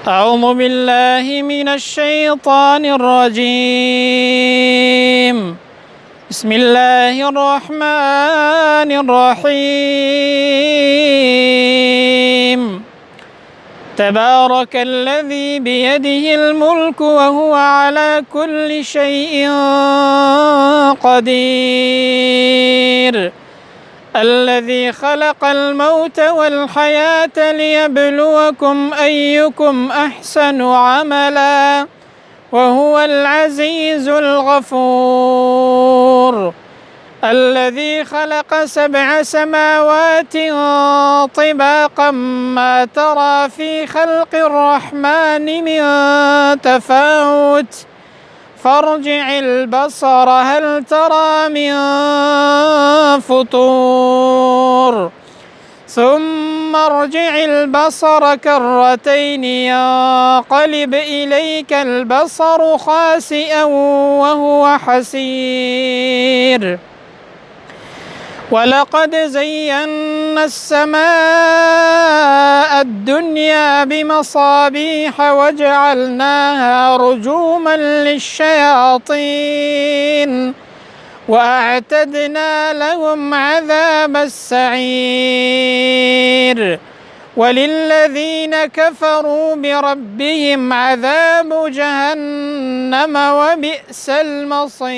أعوذ بالله من الشيطان الرجيم. بسم الله الرحمن الرحيم. تبارك الذي بيده الملك وهو على كل شيء قدير. الذي خلق الموت والحياة ليبلوكم أيكم أحسن عملا وهو العزيز الغفور. الذي خلق 7 سماوات طباقا ما ترى في خلق الرحمن من تفاوت فارجع البصر هل ترى من فطور ثم ارجع البصر كرتين ينقلب إليك البصر خاسئا وهو حسير. ولقد زينا السماء الدنيا بمصابيح وجعلناها رجوما للشياطين وأعتدنا لهم عذاب السعير. وللذين كفروا بربهم عذاب جهنم وبئس المصير.